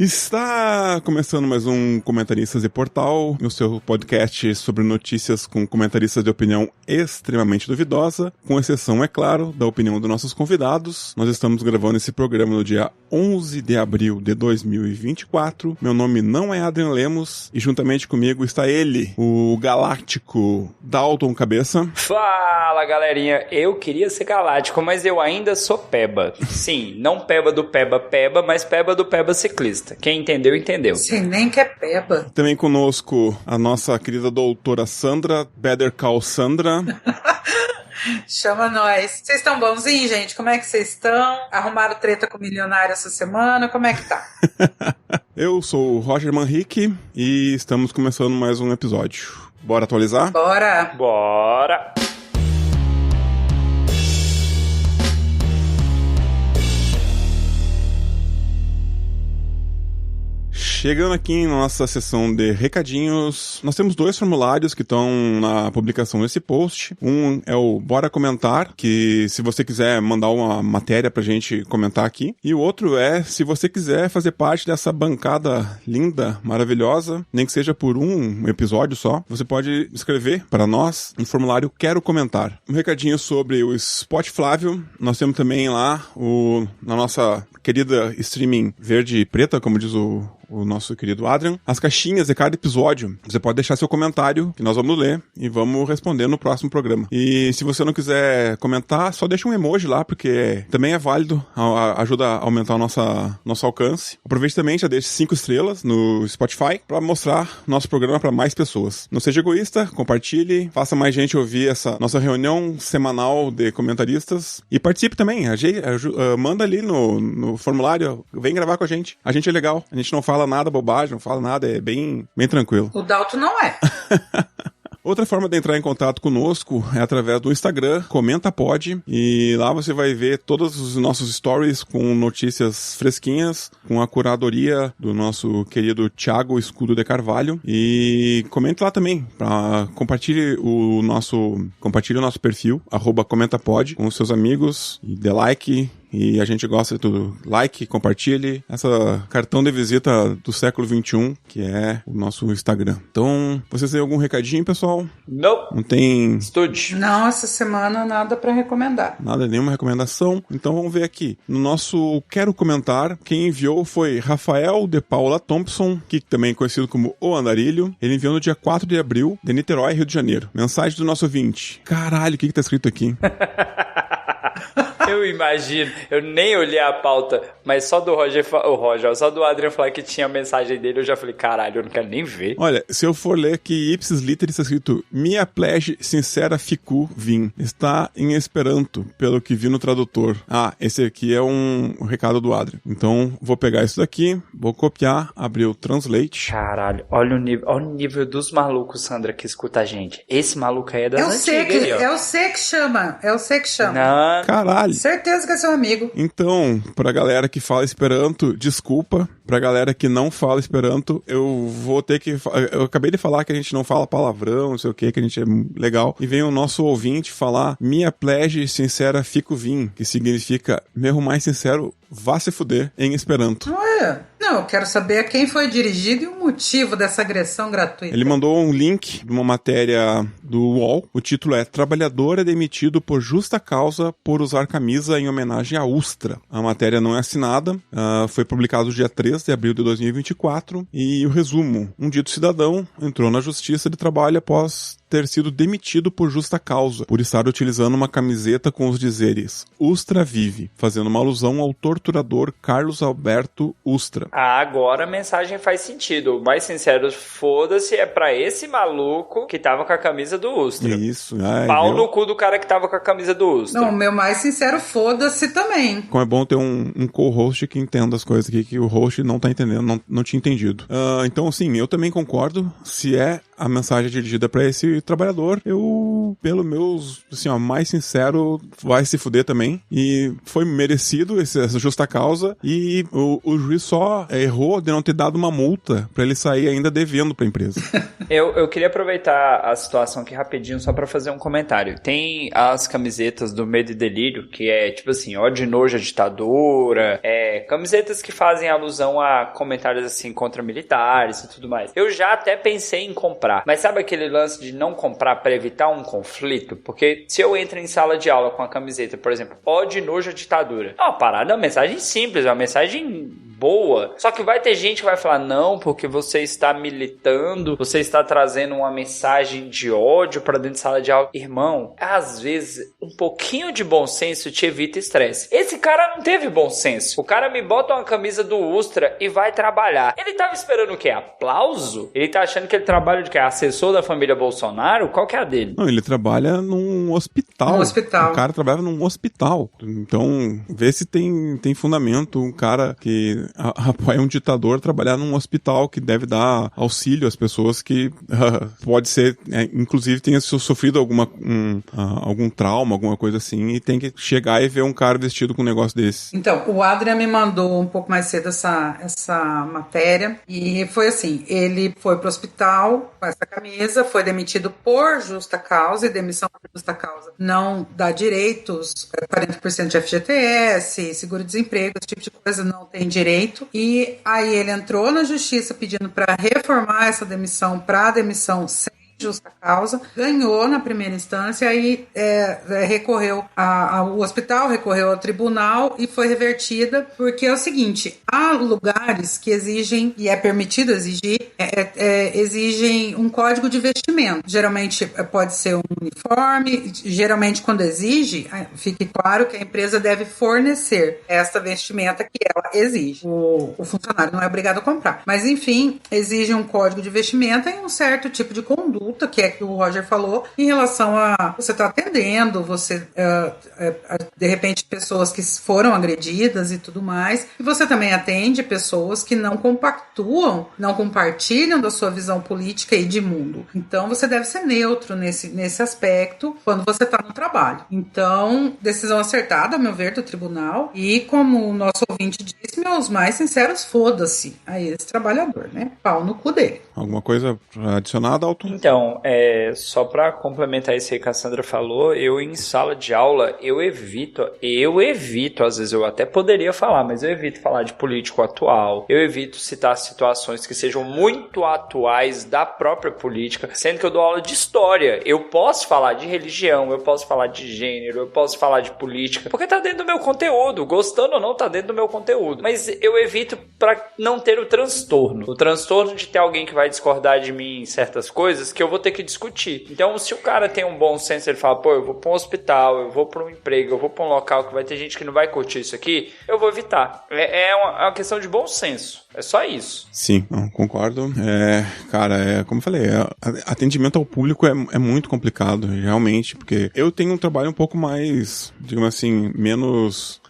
Está começando mais um Comentaristas de Portal, o seu podcast sobre notícias com comentaristas de opinião extremamente duvidosa, com exceção, é claro, da opinião dos nossos convidados. Nós estamos gravando esse programa no dia 11 de abril de 2024. Meu nome não é Adrian Lemos e juntamente comigo está ele, o galáctico Dalton Cabeça. Fala, galerinha. Eu queria ser galáctico, mas eu ainda sou peba. Sim, não peba do peba-peba, mas peba do peba ciclista. Quem entendeu, entendeu. Sim, nem que é peba. Também conosco a nossa querida doutora Sandra, Better Call Sandra. Chama nós. Vocês estão bonzinhos, gente? Como é que vocês estão? Arrumaram treta com o milionário essa semana? Como é que tá? Eu sou o Roger Manrique e estamos começando mais um episódio. Bora atualizar? Bora! Bora! Chegando aqui na nossa sessão de recadinhos, nós temos dois formulários que estão na publicação desse post. Um é o Bora Comentar, que se você quiser mandar uma matéria pra gente comentar aqui. E o outro é, se você quiser fazer parte dessa bancada linda, maravilhosa, nem que seja por um episódio só, você pode escrever para nós no formulário Quero Comentar. Um recadinho sobre o Spot Flávio. Nós temos também lá na nossa querida streaming verde e preta, como diz o nosso querido Adrian, as caixinhas de cada episódio. Você pode deixar seu comentário, que nós vamos ler e vamos responder no próximo programa. E se você não quiser comentar, só deixa um emoji lá, porque também é válido, ajuda a aumentar o nosso alcance. Aproveite também, já deixe 5 estrelas no Spotify para mostrar nosso programa para mais pessoas. Não seja egoísta, compartilhe, faça mais gente ouvir essa nossa reunião semanal de comentaristas e participe também. Manda ali no formulário, vem gravar com a gente. A gente é legal, a gente não fala nada bobagem, não fala nada, é bem tranquilo. O Dalton não é. Outra forma de entrar em contato conosco é através do Instagram, ComentaPod, e lá você vai ver todos os nossos stories com notícias fresquinhas, com a curadoria do nosso querido Thiago Escudo de Carvalho, e comente lá também, compartilhe o nosso perfil, @ComentaPod, com os seus amigos, e dê like. E a gente gosta de tudo. Like, compartilhe. Essa cartão de visita do século XXI, que é o nosso Instagram. Então, vocês têm algum recadinho, pessoal? Não tem... Estúdio. Não, essa semana nada pra recomendar. Nada, nenhuma recomendação. Então vamos ver aqui. No nosso Quero Comentar, quem enviou foi Rafael de Paula Thompson, que também é conhecido como O Andarilho. Ele enviou no dia 4 de abril, de Niterói, Rio de Janeiro. Mensagem do nosso ouvinte. Caralho, o que tá escrito aqui? Eu imagino, eu nem olhei a pauta, mas só do só do Adrian falar que tinha a mensagem dele, eu já falei, caralho, eu não quero nem ver. Olha, se eu for ler aqui ipsis literis está escrito Mia plege sincera ficu vim. Está em Esperanto, pelo que vi no tradutor. Ah, esse aqui é um recado do Adrian. Então, vou pegar isso daqui, vou copiar, abrir o Translate. Caralho, olha o nível dos malucos, Sandra, que escuta a gente. Esse maluco aí é das antigas. É o C que chama. Não. Caralho. Certeza que é seu amigo. Então, pra galera que fala Esperanto, desculpa. Pra galera que não fala Esperanto, eu vou ter que... Eu acabei de falar que a gente não fala palavrão, não sei o que a gente é legal. E vem o nosso ouvinte falar Mia plege sincera fico vim, que significa meu mais sincero, vá se fuder, em Esperanto. Ué, não, eu quero saber a quem foi dirigido e o motivo dessa agressão gratuita. Ele mandou um link de uma matéria do UOL. O título é Trabalhador é demitido por justa causa por usar camisa em homenagem à Ustra. A matéria não é assinada, foi publicado no dia 3 de abril de 2024. E o resumo, um dito cidadão entrou na Justiça de Trabalho após ter sido demitido por justa causa, por estar utilizando uma camiseta com os dizeres Ustra vive, fazendo uma alusão ao torturador Carlos Alberto Ustra. Agora a mensagem faz sentido. O mais sincero, foda-se, é pra esse maluco que tava com a camisa do Ustra. Isso. Pau no cu do cara que tava com a camisa do Ustra. Não, o meu mais sincero, foda-se também. Como é bom ter um co-host que entenda as coisas aqui, que o host não tá entendendo, não tinha entendido. Então, sim, eu também concordo. Se é a mensagem dirigida pra esse trabalhador, eu Então, pelo meus, assim, ó, mais sincero, vai se fuder também. E foi merecido essa justa causa. E o juiz só errou de não ter dado uma multa pra ele sair ainda devendo pra empresa. Eu queria aproveitar a situação aqui rapidinho só pra fazer um comentário. Tem as camisetas do Medo e Delírio, que é tipo assim, ódio e nojo à ditadura, camisetas que fazem alusão a comentários assim contra militares e tudo mais. Eu já até pensei em comprar, mas sabe aquele lance de não comprar pra evitar um conflito? Porque se eu entro em sala de aula com a camiseta, por exemplo, ódio e nojo à ditadura, é uma parada, é uma mensagem simples, é uma mensagem boa, só que vai ter gente que vai falar, não, porque você está militando, você está trazendo uma mensagem de ódio pra dentro de sala de aula. Irmão, às vezes um pouquinho de bom senso te evita estresse. Esse cara não teve bom senso. O cara me bota uma camisa do Ustra e vai trabalhar. Ele tava esperando o quê? Aplauso? Ele tá achando que ele trabalha de quê? Assessor da família Bolsonaro? Qual que é a dele? Não, ele trabalha num hospital. O cara trabalha num hospital. Então, vê se tem fundamento um cara que apoia um ditador trabalhar num hospital que deve dar auxílio às pessoas que pode ser, inclusive tenha sofrido algum trauma, alguma coisa assim, e tem que chegar e ver um cara vestido com um negócio desse. Então, o Adrian me mandou um pouco mais cedo essa matéria, e foi assim, ele foi pro hospital com essa camisa, foi demitido por justa causa, e demissão por justa causa não dá direitos, 40% de FGTS, seguro-desemprego, esse tipo de coisa não tem direito. E aí ele entrou na justiça pedindo para reformar essa demissão para demissão sem justa causa, ganhou na primeira instância, aí recorreu o hospital, recorreu ao tribunal e foi revertida, porque é o seguinte, há lugares que exigem, e é permitido exigir, exigem um código de vestimento. Geralmente pode ser um uniforme, geralmente quando exige, fique claro que a empresa deve fornecer esta vestimenta que ela exige. O funcionário não é obrigado a comprar. Mas enfim, exige um código de vestimenta e um certo tipo de conduta, que é que o Roger falou, em relação a você estar atendendo, você de repente pessoas que foram agredidas e tudo mais, e você também atende pessoas que não compactuam, não compartilham da sua visão política e de mundo. Então você deve ser neutro nesse aspecto quando você está no trabalho. Então, decisão acertada, ao meu ver, do tribunal, e como o nosso ouvinte disse, meus mais sinceros foda-se a esse trabalhador, né? Pau no cu dele. Alguma coisa adicionada, Alton? Então, só pra complementar isso aí que a Sandra falou, eu em sala de aula, eu evito, às vezes eu até poderia falar, mas eu evito falar de político atual, eu evito citar situações que sejam muito atuais da própria política, sendo que eu dou aula de história, eu posso falar de religião, eu posso falar de gênero, eu posso falar de política, porque tá dentro do meu conteúdo, gostando ou não, tá dentro do meu conteúdo, mas eu evito pra não ter o transtorno de ter alguém que vai discordar de mim em certas coisas que eu vou ter que discutir. Então, se o cara tem um bom senso, ele fala, pô, eu vou pra um hospital, eu vou pra um emprego, eu vou pra um local que vai ter gente que não vai curtir isso aqui, eu vou evitar. É uma questão de bom senso. É só isso. Sim, concordo. Cara, como eu falei, atendimento ao público é muito complicado, realmente, porque eu tenho um trabalho um pouco mais, digamos assim, menos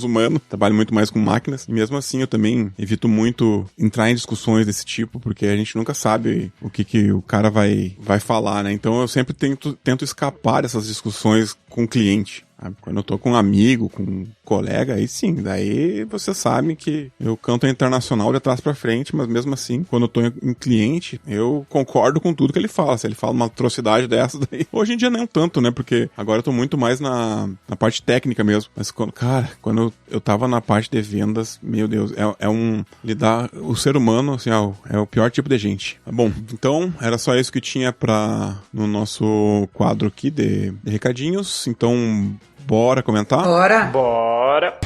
humano, trabalho muito mais com máquinas, e mesmo assim eu também evito muito entrar em discussões desse tipo, porque a gente nunca sabe o que o cara vai falar, né? Então eu sempre tento escapar dessas discussões com o cliente. Quando eu tô com um amigo, com um colega, aí sim, daí você sabe que eu canto internacional de trás pra frente, mas mesmo assim, quando eu tô em cliente, eu concordo com tudo que ele fala. Se ele fala uma atrocidade dessa, daí hoje em dia não tanto, né, porque agora eu tô muito mais na parte técnica mesmo, mas quando eu tava na parte de vendas, meu Deus, lidar, o ser humano, assim, é o pior tipo de gente. Bom, então, era só isso que tinha no nosso quadro aqui de recadinhos, então bora comentar? Bora!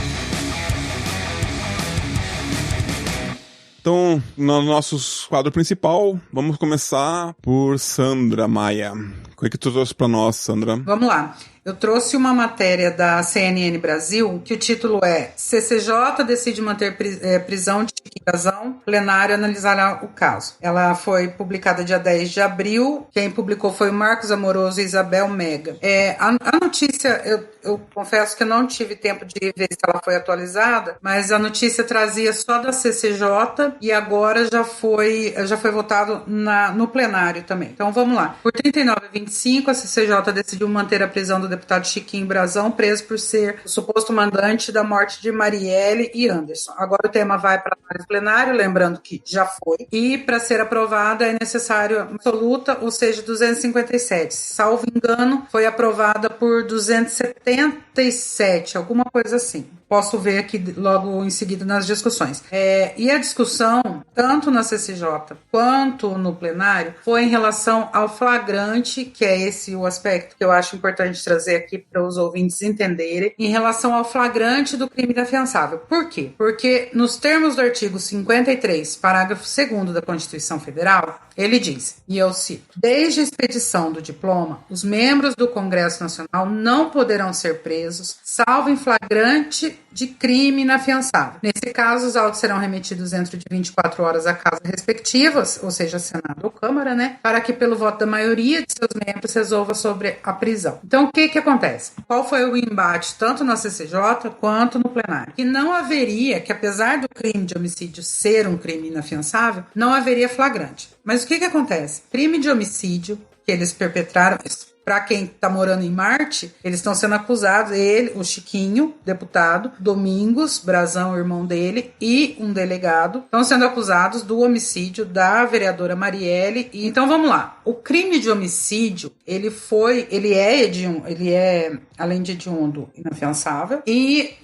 Então, no nosso quadro principal, vamos começar por Sandra Maia. O que tu trouxe pra nós, Sandra? Vamos lá. Eu trouxe uma matéria da CNN Brasil, que o título é CCJ decide manter prisão de Chiquinho Brazão, plenário analisará o caso. Ela foi publicada dia 10 de abril, quem publicou foi o Marcos Amoroso e Isabel Mega. A notícia, eu confesso que eu não tive tempo de ver se ela foi atualizada, mas a notícia trazia só da CCJ e agora já foi votado no plenário também. Então vamos lá. Por 39-25, a CCJ decidiu manter a prisão do deputado Chiquinho Brazão, preso por ser o suposto mandante da morte de Marielle e Anderson. Agora o tema vai para o plenário, lembrando que já foi, e para ser aprovada é necessário absoluta, ou seja, 257. Salvo engano, foi aprovada por 277, alguma coisa assim. Posso ver aqui logo em seguida nas discussões. E a discussão, tanto na CCJ quanto no plenário, foi em relação ao flagrante, que é esse o aspecto que eu acho importante trazer aqui para os ouvintes entenderem, em relação ao flagrante do crime inafiançável. Por quê? Porque nos termos do artigo 53, parágrafo 2º da Constituição Federal, ele diz, e eu cito: desde a expedição do diploma, os membros do Congresso Nacional não poderão ser presos, salvo em flagrante de crime inafiançável. Nesse caso, os autos serão remetidos dentro de 24 horas à casa respectivas, ou seja, Senado ou Câmara, né, para que, pelo voto da maioria de seus membros, resolva sobre a prisão. Então, o que acontece? Qual foi o embate, tanto na CCJ quanto no plenário? Que não haveria, que apesar do crime de homicídio ser um crime inafiançável, não haveria flagrante. Mas o que acontece? Crime de homicídio que eles perpetraram, para quem está morando em Marte, eles estão sendo acusados, ele, o Chiquinho, deputado, Domingos Brazão, o irmão dele, e um delegado, estão sendo acusados do homicídio da vereadora Marielle. E, então vamos lá, o crime de homicídio, ele é, além de hediondo, inafiançável, e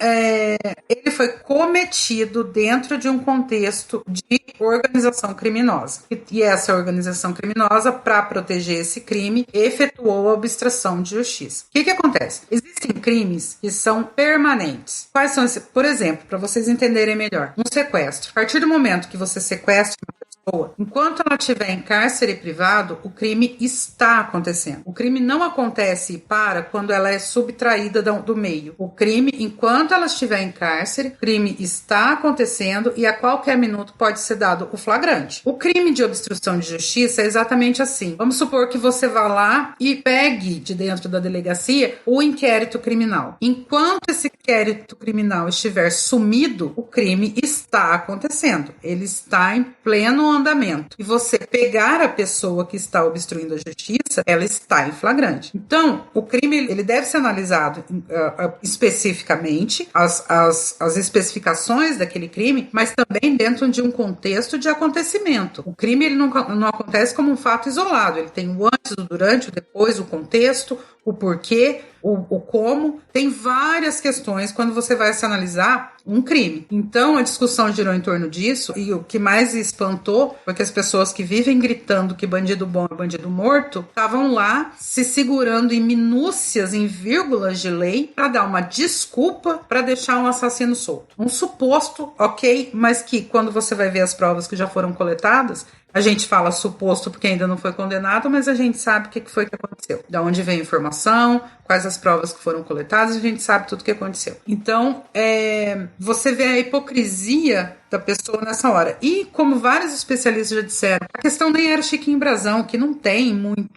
ele foi cometido dentro de um contexto de organização criminosa. E essa organização criminosa, para proteger esse crime, efetuou a obstrução de justiça. O que acontece? Existem crimes que são permanentes. Quais são esses? Por exemplo, para vocês entenderem melhor, um sequestro. A partir do momento que você sequestra uma pessoa, enquanto ela estiver em cárcere privado, o crime está acontecendo. O crime não acontece e para quando ela é subtraída do meio. O crime, enquanto ela estiver em cárcere, o crime está acontecendo e a qualquer minuto pode ser dado o flagrante. O crime de obstrução de justiça é exatamente assim. Vamos supor que você vá lá e pegue de dentro da delegacia o inquérito criminal. Enquanto esse inquérito criminal estiver sumido, o crime está acontecendo. Ele está em pleno andamento. E você pegar a pessoa que está obstruindo a justiça, ela está em flagrante. Então, o crime ele deve ser analisado especificamente, as especificações daquele crime, mas também dentro de um contexto de acontecimento. O crime ele não acontece como um fato isolado. Ele tem o antes, o durante, o depois, o contexto, o porquê, o como. Tem várias questões quando você vai se analisar um crime. Então, a discussão girou em torno disso e o que mais espantou foi que as pessoas que vivem gritando que bandido bom é bandido morto estavam lá se segurando em minúcias, em vírgulas de lei para dar uma desculpa para deixar um assassino solto. Um suposto, ok, mas que quando você vai ver as provas que já foram coletadas, a gente fala suposto porque ainda não foi condenado, mas a gente sabe o que foi que aconteceu. Da onde vem a informação, quais as provas que foram coletadas, a gente sabe tudo o que aconteceu. Então, você vê a hipocrisia da pessoa nessa hora. E, como vários especialistas já disseram, a questão nem era o Chiquinho Brazão, que não tem muito...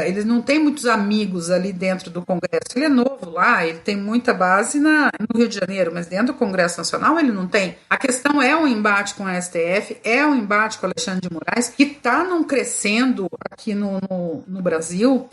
ele não tem muitos amigos ali dentro do Congresso. Ele é novo lá, ele tem muita base no Rio de Janeiro, mas dentro do Congresso Nacional ele não tem. A questão é o embate com a STF, é o embate com o Alexandre de Moraes, que está crescendo aqui no Brasil,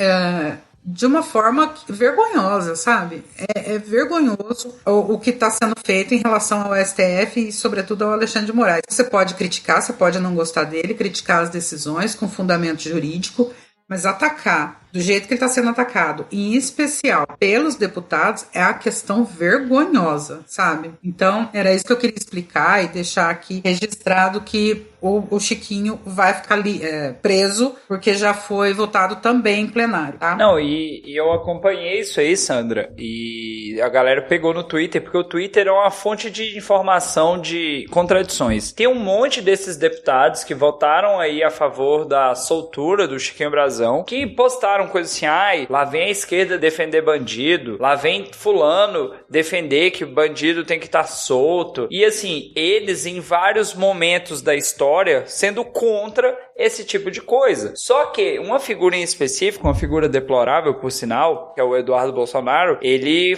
de uma forma vergonhosa, sabe? É vergonhoso o que está sendo feito em relação ao STF e, sobretudo, ao Alexandre de Moraes. Você pode criticar, você pode não gostar dele, criticar as decisões com fundamento jurídico, mas atacar do jeito que ele está sendo atacado, e em especial pelos deputados, é a questão vergonhosa, sabe? Então, era isso que eu queria explicar e deixar aqui registrado que o Chiquinho vai ficar ali preso, porque já foi votado também em plenário, tá? Não, e eu acompanhei isso aí, Sandra, e a galera pegou no Twitter, porque o Twitter é uma fonte de informação de contradições. Tem um monte desses deputados que votaram aí a favor da soltura do Chiquinho Brazão, que postaram falaram coisas assim, lá vem a esquerda defender bandido, lá vem fulano defender que o bandido tem que estar solto. E assim, eles em vários momentos da história sendo contra esse tipo de coisa. Só que uma figura em específico, uma figura deplorável, por sinal, que é o Eduardo Bolsonaro, ele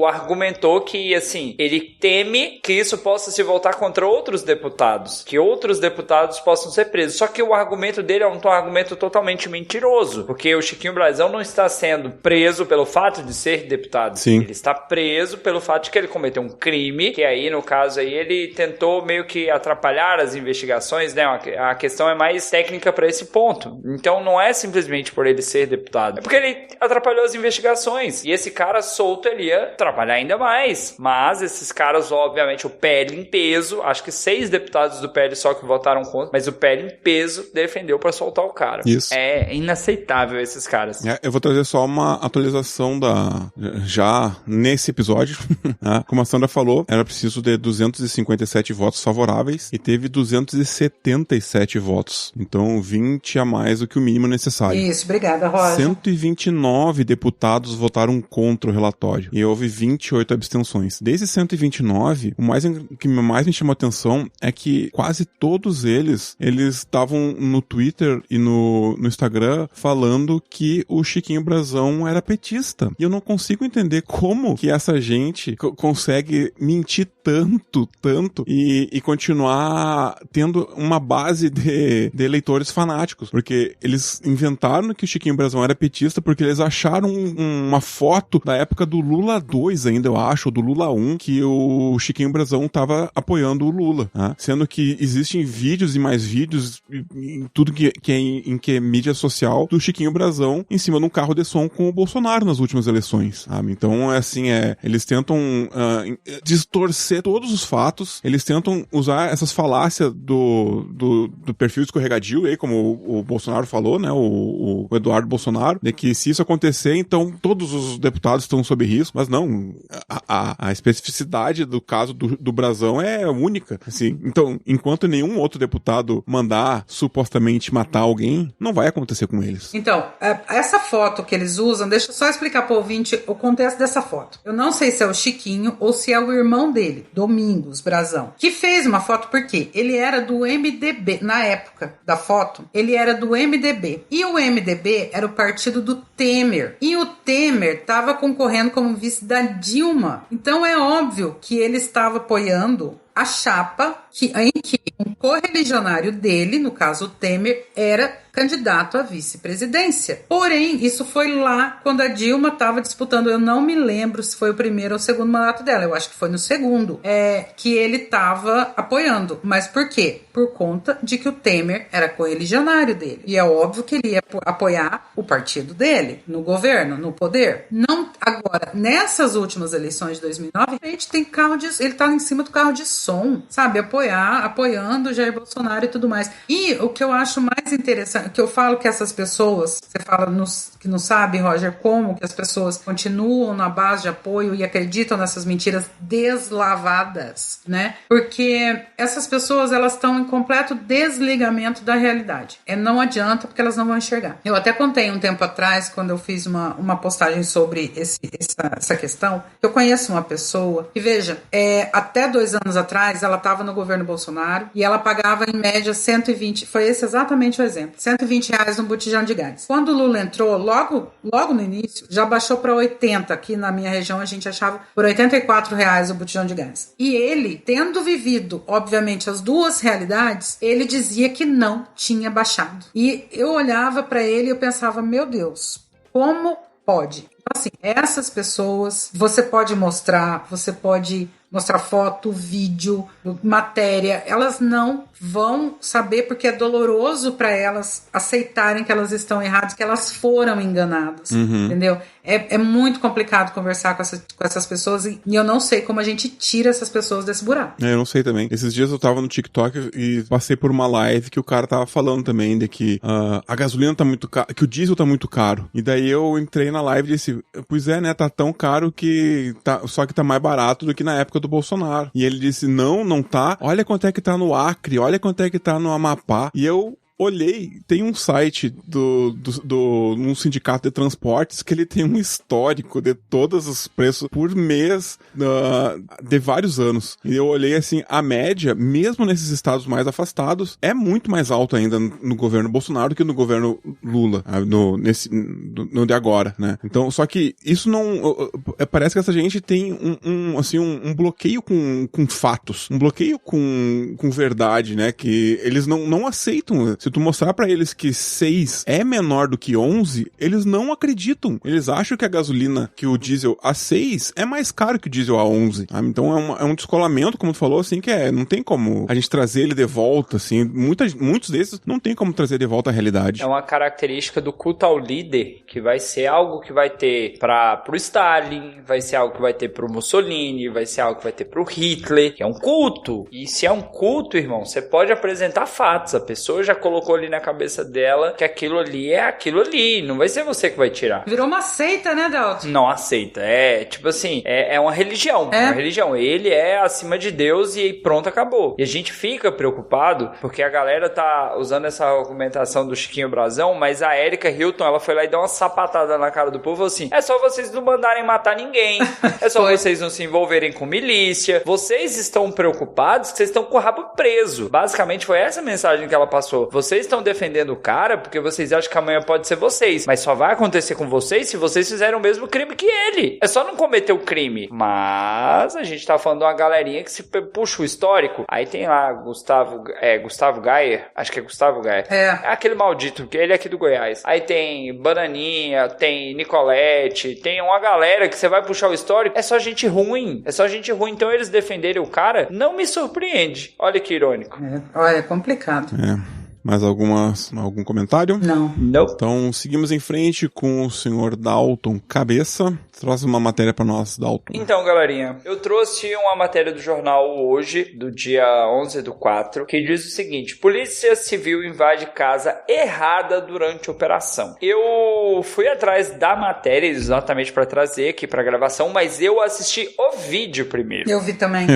argumentou que, assim, ele teme que isso possa se voltar contra outros deputados, que outros deputados possam ser presos. Só que o argumento dele é um argumento totalmente mentiroso, porque o Chiquinho Brasão não está sendo preso pelo fato de ser deputado. Sim. Ele está preso pelo fato de que ele cometeu um crime, que aí, no caso aí, ele tentou meio que atrapalhar as investigações, né? A questão é mais técnica para esse ponto. Então não é simplesmente por ele ser deputado, é porque ele atrapalhou as investigações. E esse cara solto, ele ia atrapalhar ainda mais. Mas esses caras, obviamente, o PL em peso, acho que 6 deputados do PL só que votaram contra, mas o PL em peso defendeu para soltar o cara. Isso. É inaceitável esses caras. Eu vou trazer só uma atualização já nesse episódio. Como a Sandra falou, era preciso de 257 votos favoráveis e teve 277 votos. Então, 20 a mais do que o mínimo necessário. Isso, obrigada, Rosa. 129 deputados votaram contra o relatório e houve 28 abstenções. Desses 129, o que mais me chamou a atenção é que quase todos eles estavam no Twitter e no Instagram falando que o Chiquinho Brasão era petista. E eu não consigo entender como que essa gente consegue mentir tanto e continuar tendo uma base de eleitores fanáticos, porque eles inventaram que o Chiquinho Brasão era petista porque eles acharam uma foto da época do Lula 2 ainda, eu acho, ou do Lula 1, que o Chiquinho Brasão tava apoiando o Lula, sendo que existem vídeos e mais vídeos em tudo que é mídia social do Chiquinho Brasão em cima de um carro de som com o Bolsonaro nas últimas eleições, sabe? Então, eles tentam distorcer todos os fatos, eles tentam usar essas falácias do perfil escorregadio aí, como o Bolsonaro falou, né, o Eduardo Bolsonaro, de que se isso acontecer, então todos os deputados estão sob risco, mas não, a especificidade do caso do Brasão é única, assim, então, enquanto nenhum outro deputado mandar supostamente matar alguém, não vai acontecer com eles. Então, essa foto que eles usam, deixa eu só explicar para o ouvinte o contexto dessa foto. Eu não sei se é o Chiquinho ou se é o irmão dele, Domingos Brasão, que fez uma foto porque ele era do MDB, na época da foto, ele era do MDB. E o MDB era o partido do Temer. E o Temer estava concorrendo como vice da Dilma. Então é óbvio que ele estava apoiando a chapa em que um correligionário dele, no caso o Temer, era candidato à vice-presidência. Porém, isso foi lá quando a Dilma estava disputando, eu não me lembro se foi o primeiro ou o segundo mandato dela, eu acho que foi no segundo, que ele estava apoiando. Mas por quê? Por conta de que o Temer era correligionário dele. E é óbvio que ele ia apoiar o partido dele, no governo, no poder. Não, agora, nessas últimas eleições de 2009, a gente tem ele tá em cima do carro de som, sabe? Apoiando o Jair Bolsonaro e tudo mais. E o que eu acho mais interessante, que eu falo que essas pessoas, você fala que não sabe, Roger, como que as pessoas continuam na base de apoio e acreditam nessas mentiras deslavadas, né? Porque essas pessoas, elas estão em completo desligamento da realidade. Não adianta, porque elas não vão enxergar. Eu até contei um tempo atrás, quando eu fiz uma postagem sobre essa questão, eu conheço uma pessoa que, veja, até 2 anos atrás, ela estava no governo Bolsonaro e ela pagava em média 120, foi esse exatamente o exemplo, 120 reais no botijão de gás. Quando o Lula entrou, logo no início, já baixou para 80, aqui na minha região a gente achava por 84 reais o botijão de gás. E ele, tendo vivido, obviamente, as duas realidades, ele dizia que não tinha baixado. E eu olhava para ele e eu pensava, meu Deus, como pode? Então, assim, essas pessoas, você pode mostrar foto, vídeo, matéria, elas não vão saber porque é doloroso para elas aceitarem que elas estão erradas, que elas foram enganadas, entendeu? É muito complicado conversar com essas pessoas e eu não sei como a gente tira essas pessoas desse buraco. Eu não sei também. Esses dias eu tava no TikTok e passei por uma live que o cara tava falando também de que a gasolina tá muito caro, que o diesel tá muito caro. E daí eu entrei na live e disse, pois é, né, tá tão caro que só que tá mais barato do que na época do Bolsonaro. E ele disse, não tá. Olha quanto é que tá no Acre, olha quanto é que tá no Amapá. E eu olhei, tem um site num sindicato de transportes que ele tem um histórico de todos os preços por mês de vários anos. E eu olhei assim, a média, mesmo nesses estados mais afastados, é muito mais alta ainda no governo Bolsonaro do que no governo Lula, no de agora, né? Então, só que isso não... Parece que essa gente tem um bloqueio com fatos, um bloqueio com verdade, né? Que eles não aceitam. Se tu mostrar pra eles que 6 é menor do que 11, eles não acreditam. Eles acham que a gasolina, que o diesel a 6 é mais caro que o diesel a 11. Sabe? Então é um descolamento, como tu falou, assim, que não tem como a gente trazer ele de volta, assim. Muitos desses não tem como trazer de volta à realidade. É uma característica do culto ao líder, que vai ser algo que vai ter pro Stalin, vai ser algo que vai ter pro Mussolini, vai ser algo que vai ter pro Hitler, que é um culto. E se é um culto, irmão, você pode apresentar fatos. A pessoa já colocou ali na cabeça dela que aquilo ali é aquilo ali. Não vai ser você que vai tirar. Virou uma seita, né, Dalton? Não aceita. É, tipo assim, é uma religião. É uma religião. Ele é acima de Deus e pronto, acabou. E a gente fica preocupado porque a galera tá usando essa argumentação do Chiquinho Brasão, mas a Erika Hilton, ela foi lá e deu uma sapatada na cara do povo, falou assim, é só vocês não mandarem matar ninguém. É só vocês não se envolverem com milícia. Vocês estão preocupados que vocês estão com o rabo preso. Basicamente foi essa a mensagem que ela passou. Vocês estão defendendo o cara porque vocês acham que amanhã pode ser vocês, mas só vai acontecer com vocês se vocês fizerem o mesmo crime que ele. É só não cometer o crime. Mas a gente tá falando de uma galerinha que se puxa o histórico. Aí tem lá Gustavo Gayer, acho que é Gustavo Gayer. É aquele maldito, que ele é aqui do Goiás. Aí tem Bananinha, tem Nicolete, tem uma galera que você vai puxar o histórico, é só gente ruim. Então eles defenderem o cara, não me surpreende. Olha que irônico. Olha, é complicado. Mais algum comentário? Não. Então, seguimos em frente com o senhor Dalton Cabeça. Trouxe uma matéria pra nós, Dalton. Então, galerinha, eu trouxe uma matéria do jornal hoje, do dia 11/4, que diz o seguinte: Polícia Civil invade casa errada durante a operação. Eu fui atrás da matéria exatamente pra trazer aqui pra gravação, mas eu assisti o vídeo primeiro. Eu vi também.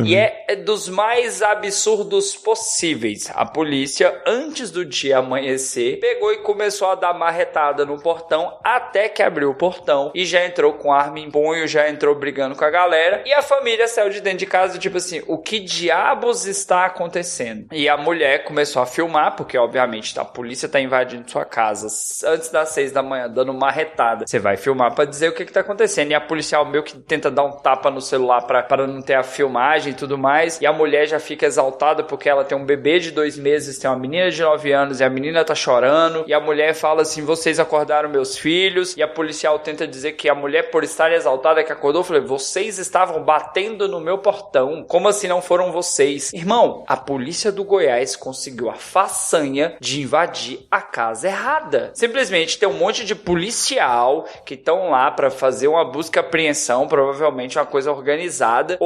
E é dos mais absurdos possíveis. A polícia, antes do dia amanhecer, pegou e começou a dar marretada no portão até que abriu o portão e já entrou com arma em punho, já entrou brigando com a galera e a família saiu de dentro de casa tipo assim, o que diabos está acontecendo? E a mulher começou a filmar, porque obviamente a polícia tá invadindo sua casa antes das 6 da manhã, dando marretada. Você vai filmar pra dizer o que tá acontecendo. E a policial meio que tenta dar um tapa no celular pra não ter a filmagem e tudo mais. E a mulher já fica exaltada porque ela tem um bebê de 2 meses, tem uma menina de 9 anos e a menina tá chorando. E a mulher fala assim, vocês acordaram meus filhos. E a policial tenta dizer que a mulher, por estar exaltada, que acordou, eu falei, vocês estavam batendo no meu portão. Como assim não foram vocês? Irmão, a polícia do Goiás conseguiu a façanha de invadir a casa errada. Simplesmente tem um monte de policial que estão lá pra fazer uma busca e apreensão, provavelmente uma coisa organizada,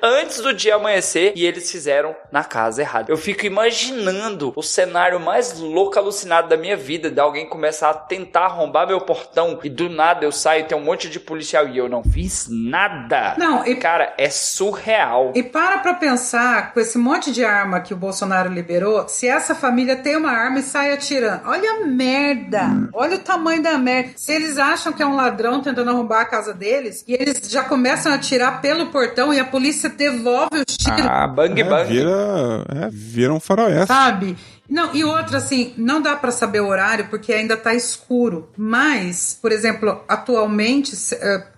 antes do dia amanhecer, e eles fizeram na casa errada. Eu fico imaginando o cenário mais louco, alucinado da minha vida, de alguém começar a tentar arrombar meu portão e do nada eu saio e tem um monte de policial e eu não fiz nada. Não, cara, é surreal. E pra pensar, com esse monte de arma que o Bolsonaro liberou, se essa família tem uma arma e sai atirando, olha a merda, olha o tamanho da merda. Se eles acham que é um ladrão tentando arrombar a casa deles, e eles já começam a atirar pelo portão e a polícia devolve os tiros. Bang. Vira um faroeste. Sabe? Não, e outra, assim, não dá pra saber o horário porque ainda tá escuro. Mas, por exemplo, atualmente,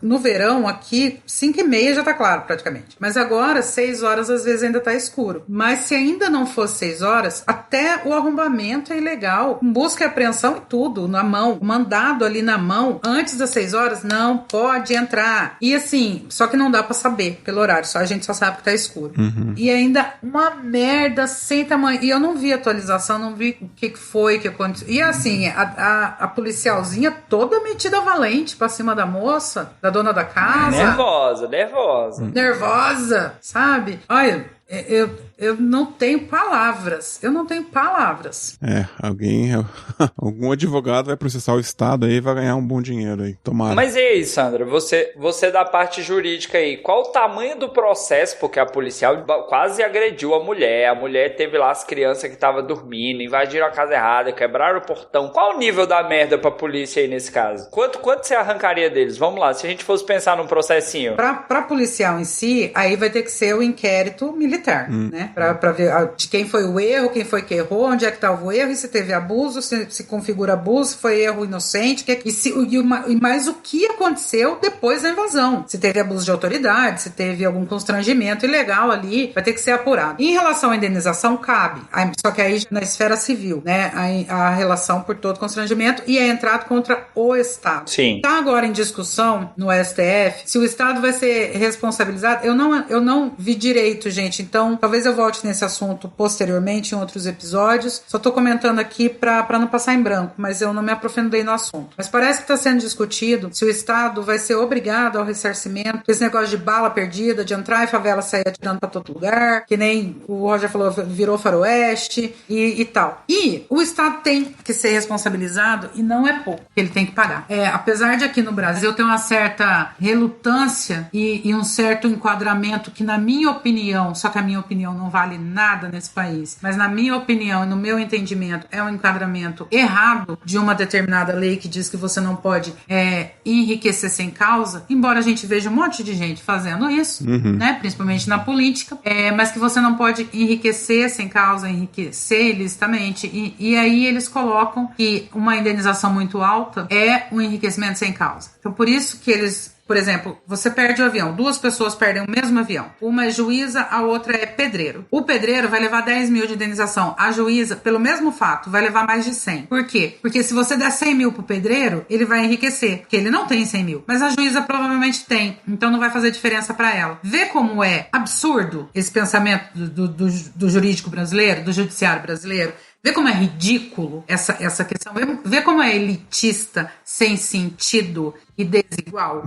no verão aqui, 5h30 já tá claro praticamente. Mas agora, 6 horas, às vezes ainda tá escuro. Mas se ainda não fosse 6 horas, até o arrombamento é ilegal. Com busca e apreensão e tudo, na mão. Mandado ali na mão, antes das 6 horas, não pode entrar. E assim, só que não dá pra saber pelo horário. A gente só sabe que tá escuro. E ainda uma merda sem tamanho. E eu não vi atualização, não vi o que foi que aconteceu. E assim, a policialzinha toda metida valente pra cima da moça, da dona da casa. Nervosa. Nervosa, sabe? Olha, Eu não tenho palavras. Algum advogado vai processar o Estado aí e vai ganhar um bom dinheiro aí, tomara. Mas e aí, Sandra, você da parte jurídica aí, qual o tamanho do processo? Porque a policial quase agrediu a mulher teve lá as crianças que estavam dormindo, invadiram a casa errada, quebraram o portão. Qual o nível da merda pra polícia aí nesse caso? Quanto você arrancaria deles? Vamos lá, se a gente fosse pensar num processinho. Pra policial em si, aí vai ter que ser o inquérito militar, né? Pra ver de quem foi o erro, quem foi que errou, onde é que estava o erro, e se teve abuso, se configura abuso, se foi erro inocente, mas o que aconteceu depois da invasão. Se teve abuso de autoridade, se teve algum constrangimento ilegal ali, vai ter que ser apurado. Em relação à indenização, cabe. Só que aí na esfera civil, né? A relação por todo constrangimento e é entrado contra o Estado. Sim. Está agora em discussão no STF se o Estado vai ser responsabilizado. Eu não vi direito, gente, então talvez eu volte nesse assunto posteriormente em outros episódios. Só tô comentando aqui para não passar em branco, mas eu não me aprofundei no assunto. Mas parece que está sendo discutido se o Estado vai ser obrigado ao ressarcimento, esse negócio de bala perdida, de entrar em favela e sair atirando para todo lugar, que nem o Roger falou, virou faroeste e tal. E o Estado tem que ser responsabilizado e não é pouco que ele tem que pagar. Apesar de aqui no Brasil ter uma certa relutância e um certo enquadramento que na minha opinião, só que a minha opinião não vale nada nesse país, mas na minha opinião e no meu entendimento é um enquadramento errado de uma determinada lei que diz que você não pode enriquecer sem causa, embora a gente veja um monte de gente fazendo isso, né, principalmente na política, mas que você não pode enriquecer sem causa, enriquecer ilicitamente, e aí eles colocam que uma indenização muito alta é um enriquecimento sem causa. Então por isso que eles, por exemplo, você perde o avião, 2 pessoas perdem o mesmo avião, uma é juíza, a outra é pedreiro. O pedreiro vai levar 10 mil de indenização, a juíza, pelo mesmo fato, vai levar mais de 100. Por quê? Porque se você der 100 mil pro pedreiro, ele vai enriquecer, porque ele não tem 100 mil, mas a juíza provavelmente tem, então não vai fazer diferença para ela. Vê como é absurdo esse pensamento do jurídico brasileiro, do judiciário brasileiro? Vê como é ridículo essa questão. Vê como é elitista, sem sentido e desigual.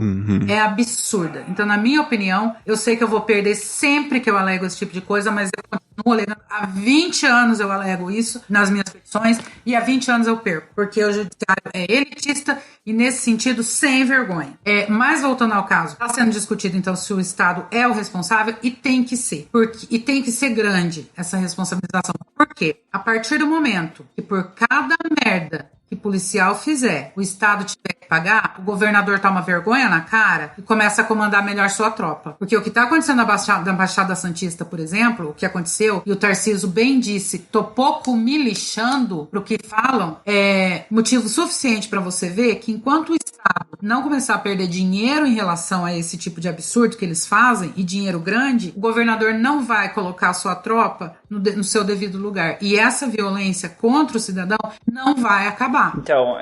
É absurda. Então, na minha opinião, eu sei que eu vou perder sempre que eu alego esse tipo de coisa, mas eu continuo alegando. Há 20 anos eu alego isso nas minhas petições e há 20 anos eu perco, porque o judiciário é elitista e, nesse sentido, sem vergonha. Mas, voltando ao caso, está sendo discutido, então, se o Estado é o responsável e tem que ser. E tem que ser grande essa responsabilização. Por quê? A partir do momento que por cada merda que policial fizer, o Estado tiver que pagar, o governador toma vergonha na cara e começa a comandar melhor sua tropa. Porque o que está acontecendo na Baixada Santista, por exemplo, o que aconteceu, e o Tarcísio bem disse, tô pouco me lixando pro que falam, é motivo suficiente para você ver que enquanto o Estado não começar a perder dinheiro em relação a esse tipo de absurdo que eles fazem, e dinheiro grande, o governador não vai colocar a sua tropa no seu devido lugar. E essa violência contra o cidadão não vai acabar. Então,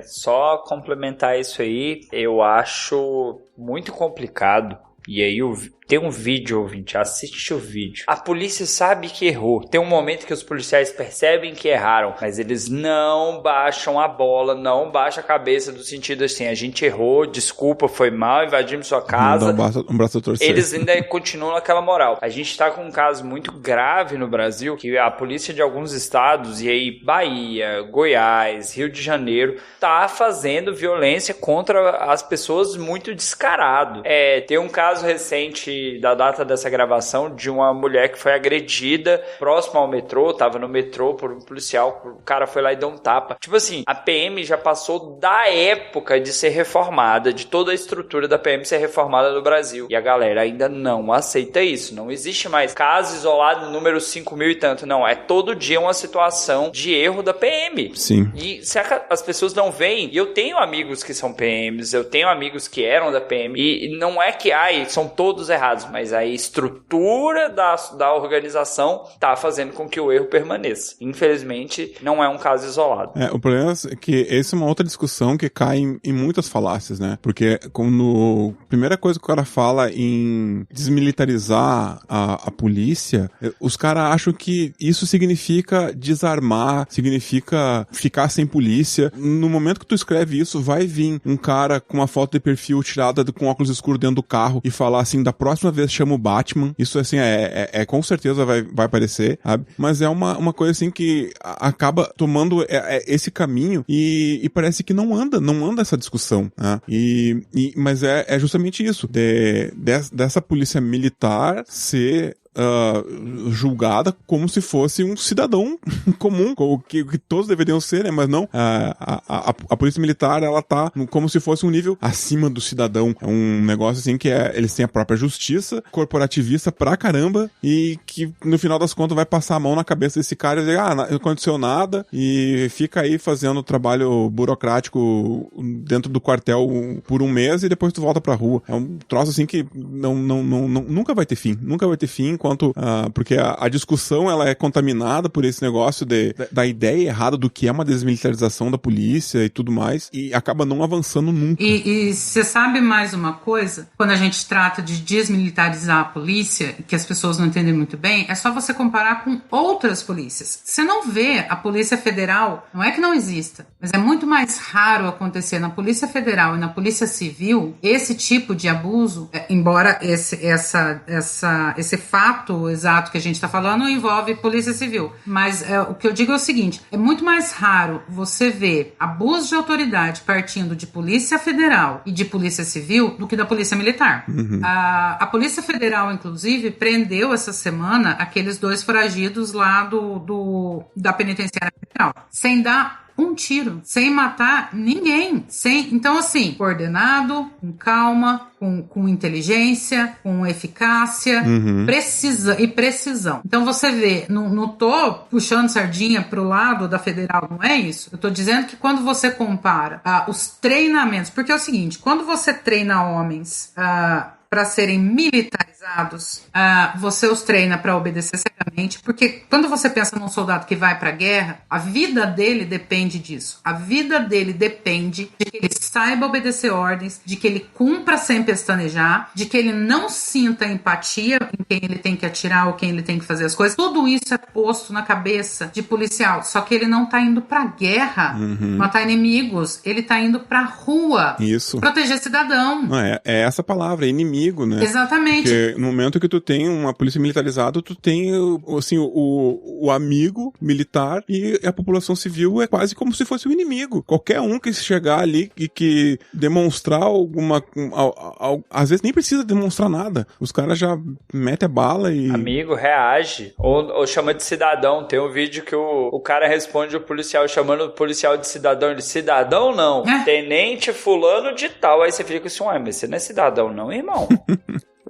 só complementar isso aí, eu acho muito complicado. E aí tem um vídeo, ouvinte, assiste o vídeo. A polícia sabe que errou. Tem um momento que os policiais percebem que erraram, mas eles não baixam a bola, não baixam a cabeça do sentido assim, a gente errou, desculpa, foi mal, invadimos sua casa. Um braço a torcer. Eles ainda continuam naquela moral. A gente tá com um caso muito grave no Brasil, que a polícia de alguns estados, e aí Bahia, Goiás, Rio de Janeiro, tá fazendo violência contra as pessoas muito descarado. Tem um caso recente da data dessa gravação de uma mulher que foi agredida próximo ao metrô, tava no metrô por um policial, o cara foi lá e deu um tapa. Tipo assim, a PM já passou da época de ser reformada, de toda a estrutura da PM ser reformada no Brasil. E a galera ainda não aceita isso. Não existe mais caso isolado número 5 mil e tanto. Não, é todo dia uma situação de erro da PM. Sim. E se as pessoas não veem, e eu tenho amigos que são PMs, eu tenho amigos que eram da PM, e não é que são todos errados, mas a estrutura da organização tá fazendo com que o erro permaneça. Infelizmente, não é um caso isolado. O problema é que essa é uma outra discussão que cai em muitas falácias, né? Porque quando a primeira coisa que o cara fala em desmilitarizar a polícia, os caras acham que isso significa desarmar, significa ficar sem polícia. No momento que tu escreve isso, vai vir um cara com uma foto de perfil tirada com óculos escuros dentro do carro e falar assim, da próxima próxima vez chama o Batman. Isso, assim, com certeza vai aparecer, sabe? Mas é uma coisa, assim, que acaba tomando esse caminho e parece que não anda essa discussão, né? Mas é justamente isso, dessa polícia militar ser julgada como se fosse um cidadão comum, que todos deveriam ser, né? Mas não, a polícia militar, ela tá como se fosse um nível acima do cidadão. É um negócio assim que eles têm a própria justiça corporativista pra caramba, e que no final das contas vai passar a mão na cabeça desse cara e dizer, não aconteceu nada, e fica aí fazendo trabalho burocrático dentro do quartel por um mês e depois tu volta pra rua. É um troço assim que nunca vai ter fim, porque a discussão, ela é contaminada por esse negócio da ideia errada do que é uma desmilitarização da polícia e tudo mais, e acaba não avançando nunca. E você sabe mais uma coisa? Quando a gente trata de desmilitarizar a polícia, que as pessoas não entendem muito bem, é só você comparar com outras polícias. Você não vê a Polícia Federal, não é que não exista, mas é muito mais raro acontecer na Polícia Federal e na Polícia Civil esse tipo de abuso, embora esse fato exato que a gente está falando envolve polícia civil, mas o que eu digo é o seguinte, é muito mais raro você ver abuso de autoridade partindo de polícia federal e de polícia civil do que da polícia militar. A polícia federal, inclusive, prendeu essa semana aqueles 2 foragidos lá da penitenciária federal, sem dar um tiro, sem matar ninguém, então assim, coordenado, com calma, com inteligência, com eficácia, precisão. Então você vê, não tô puxando sardinha pro lado da federal, não é isso. Eu tô dizendo que quando você compara os treinamentos, porque é o seguinte, quando você treina homens para serem militarizados, você os treina para obedecer cegamente, porque quando você pensa num soldado que vai para a guerra, a vida dele depende disso. A vida dele depende de que ele saiba obedecer ordens, de que ele cumpra sem pestanejar, de que ele não sinta empatia em quem ele tem que atirar ou quem ele tem que fazer as coisas. Tudo isso é posto na cabeça de policial, só que ele não tá indo pra guerra, matar inimigos, ele tá indo pra rua, isso, proteger cidadão. Não, é essa palavra, inimigo, né? Exatamente. Porque no momento que tu tem uma polícia militarizada, tu tem, assim, o amigo militar, e a população civil é quase como se fosse o inimigo. Qualquer um que chegar ali e que demonstrar às vezes nem precisa demonstrar nada. Os caras já metem a bala e... Amigo, reage. Ou chama de cidadão. Tem um vídeo que o cara responde o policial chamando o policial de cidadão. Ele, cidadão não. Tenente fulano de tal. Aí você fica assim, mas você não é cidadão não, irmão?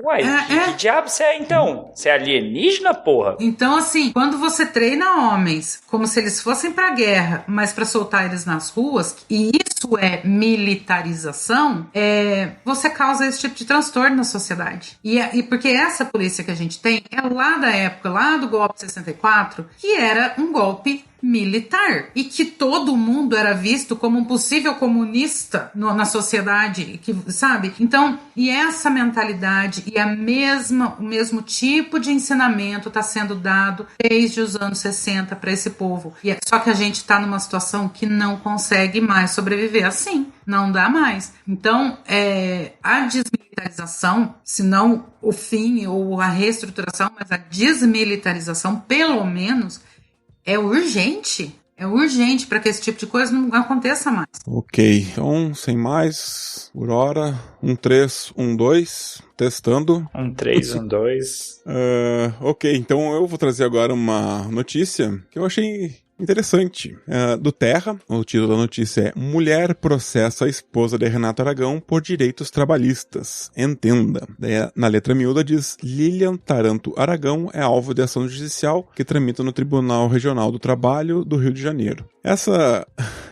Uai, que diabo você é então? Você é alienígena, porra? Então, assim, quando você treina homens como se eles fossem pra guerra, mas pra soltar eles nas ruas, e isso é militarização, você causa esse tipo de transtorno na sociedade. E porque essa polícia que a gente tem é lá da época, lá do golpe de 64, que era um golpe militar, e que todo mundo era visto como um possível comunista na sociedade, sabe? Então, e essa mentalidade e o mesmo tipo de ensinamento está sendo dado desde os anos 60 para esse povo. Só que a gente está numa situação que não consegue mais sobreviver assim, não dá mais. Então, a desmilitarização, se não o fim ou a reestruturação, mas a desmilitarização, pelo menos, é urgente para que esse tipo de coisa não aconteça mais. Ok, então, sem mais, por hora, 1, 3, 1, 2, testando. 1, 3, 1, 2. Ok, então eu vou trazer agora uma notícia que eu achei interessante. Do Terra, o título da notícia é: Mulher processa a esposa de Renato Aragão por direitos trabalhistas. Entenda. Daí, na letra miúda diz: Lilian Taranto Aragão é alvo de ação judicial que tramita no Tribunal Regional do Trabalho do Rio de Janeiro. Essa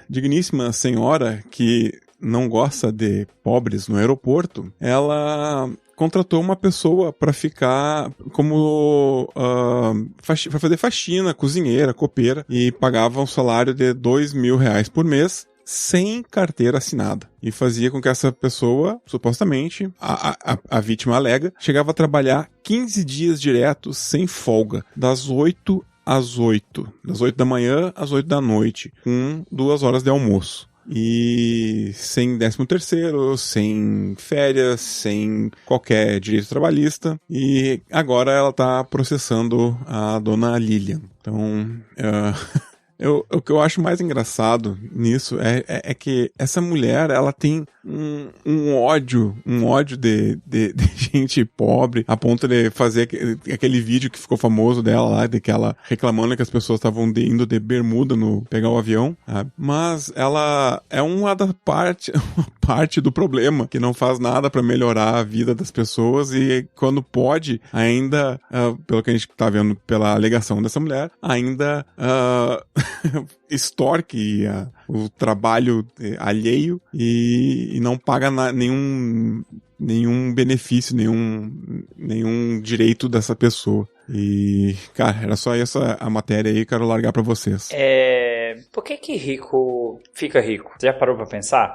digníssima senhora que não gosta de pobres no aeroporto, ela contratou uma pessoa para ficar como para fazer faxina, cozinheira, copeira, e pagava um salário de R$2.000 por mês sem carteira assinada. E fazia com que essa pessoa, supostamente, a vítima alega, chegava a trabalhar 15 dias diretos, sem folga, das 8 às 8. Das 8 da manhã às 8 da noite, com 2 horas de almoço. e sem 13º, sem férias, sem qualquer direito trabalhista, e agora ela tá processando a dona Lilian. Então, o que eu acho mais engraçado nisso é que essa mulher, ela tem um ódio de gente pobre, a ponto de fazer aquele vídeo que ficou famoso dela lá, de que ela reclamando que as pessoas estavam indo de bermuda pegar o avião, sabe? Mas ela é uma parte do problema, que não faz nada pra melhorar a vida das pessoas, e quando pode, ainda, pelo que a gente tá vendo pela alegação dessa mulher, ainda extorque o trabalho alheio e não paga nenhum benefício, nenhum direito dessa pessoa. E, cara, era só essa a matéria aí, quero largar pra vocês. Por que rico fica rico? Você já parou pra pensar?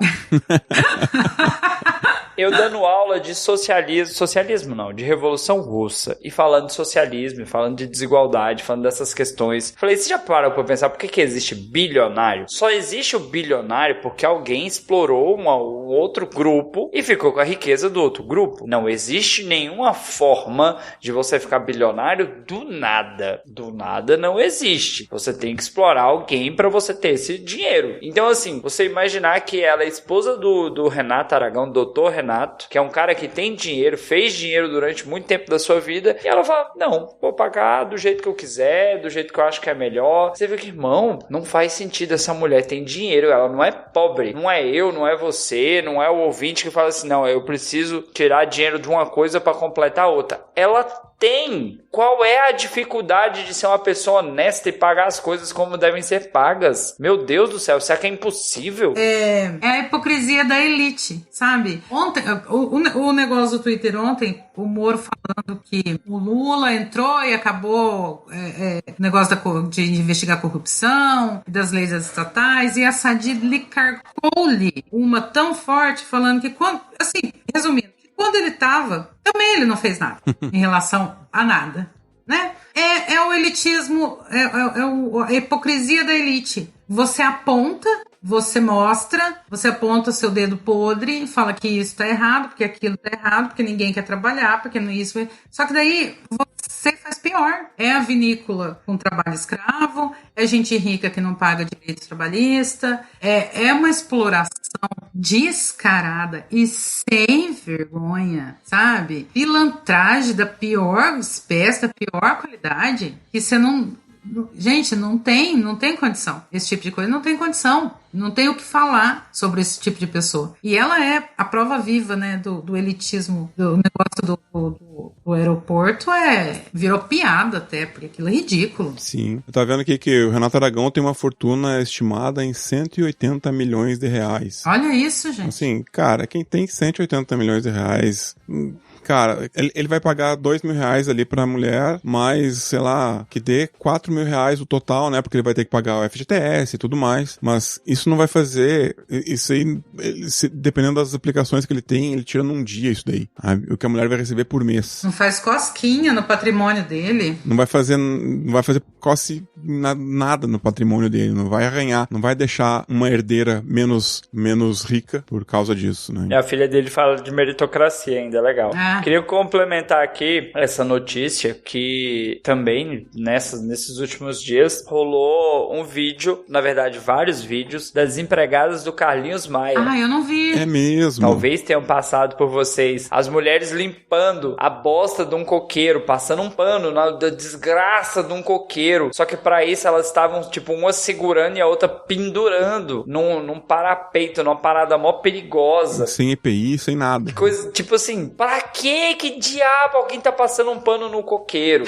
Eu dando aula de socialismo não, de Revolução Russa, e falando de socialismo, falando de desigualdade, falando dessas questões. Falei, você já parou pra pensar por que existe bilionário? Só existe o bilionário porque alguém explorou um outro grupo e ficou com a riqueza do outro grupo. Não existe nenhuma forma de você ficar bilionário do nada. Do nada não existe. Você tem que explorar alguém pra você ter esse dinheiro. Então, assim, você imaginar que ela é esposa do Renato Aragão, doutor Renato, que é um cara que tem dinheiro, fez dinheiro durante muito tempo da sua vida, e ela fala, não, vou pagar do jeito que eu quiser, do jeito que eu acho que é melhor. Você vê que, irmão, não faz sentido, essa mulher tem dinheiro, ela não é pobre, não é eu, não é você, não é o ouvinte que fala assim, não, eu preciso tirar dinheiro de uma coisa para completar a outra. Ela tem. Qual é a dificuldade de ser uma pessoa honesta e pagar as coisas como devem ser pagas? Meu Deus do céu, será que é impossível? É a hipocrisia da elite, sabe? Ontem, o negócio do Twitter ontem, o Moro falando que o Lula entrou e acabou o negócio de investigar a corrupção, das leis estatais, e a Sadi lhe carcou-lhe uma tão forte, falando que, assim, resumindo, quando ele estava, também ele não fez nada em relação a nada, né? É o elitismo, a hipocrisia da elite. Você aponta, você mostra, você aponta seu dedo podre, fala que isso está errado, porque aquilo está errado, porque ninguém quer trabalhar, porque não isso... Só que daí você faz pior. É a vinícola com trabalho escravo, é gente rica que não paga direito trabalhista, é uma exploração descarada e sem vergonha, sabe? Pilantragem da pior espécie, da pior qualidade, que você não... Gente, não tem condição. Esse tipo de coisa não tem condição. Não tem o que falar sobre esse tipo de pessoa. E ela é a prova viva, né, do elitismo, do negócio do aeroporto. Virou piada até, porque aquilo é ridículo. Sim. Eu tava vendo aqui que o Renato Aragão tem uma fortuna estimada em 180 milhões de reais. Olha isso, gente. Assim, cara, quem tem 180 milhões de reais... Cara, ele vai pagar R$2.000 ali pra mulher, mas, sei lá, que dê R$4.000 o total, né? Porque ele vai ter que pagar o FGTS e tudo mais. Mas isso não vai fazer... Isso aí, dependendo das aplicações que ele tem, ele tira num dia isso daí. Sabe? O que a mulher vai receber por mês. Não faz cosquinha no patrimônio dele. Não vai fazer nada no patrimônio dele. Não vai arranhar. Não vai deixar uma herdeira menos rica por causa disso, né? E a filha dele fala de meritocracia ainda, é legal. Queria complementar aqui essa notícia que também nesses últimos dias rolou um vídeo, na verdade vários vídeos, das empregadas do Carlinhos Maia. Eu não vi. É mesmo. Talvez tenham passado por vocês as mulheres limpando a bosta de um coqueiro, passando um pano na desgraça de um coqueiro. Só que pra isso elas estavam, tipo, uma segurando e a outra pendurando num parapeito, numa parada mó perigosa. Sem EPI, sem nada. Coisa, tipo assim, pra quê? Que diabo alguém tá passando um pano no coqueiro?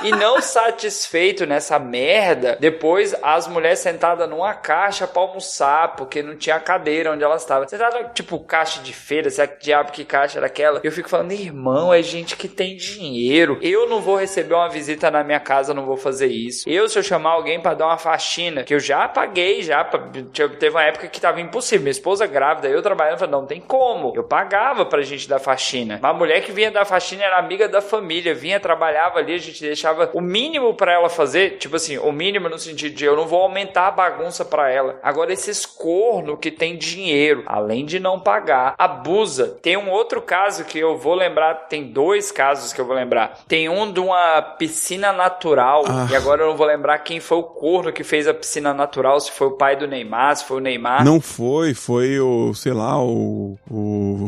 E não satisfeito nessa merda, depois as mulheres sentadas numa caixa pra almoçar, porque não tinha cadeira onde elas estavam. Você tava, tipo, caixa de feira, sei lá que diabo que caixa era aquela. Eu fico falando, irmão, é gente que tem dinheiro. Eu não vou receber uma visita na minha casa, não vou fazer isso. Se eu chamar alguém pra dar uma faxina, que eu já paguei, teve uma época que tava impossível, minha esposa grávida, eu trabalhando, falei, não tem como, eu pagava pra gente dar faxina. Uma mulher que vinha dar faxina era amiga da família, vinha, trabalhava ali, a gente deixava o mínimo pra ela fazer, tipo assim, o mínimo no sentido de eu não vou aumentar a bagunça pra ela. Agora, esses corno que tem dinheiro, além de não pagar, abusa. Tem um outro caso que eu vou lembrar, tem 2 casos que eu vou lembrar. Tem um de uma piscina natural, e agora eu não vou lembrar quem foi o corno que fez a piscina natural, se foi o pai do Neymar, se foi o Neymar. Não foi o, sei lá, o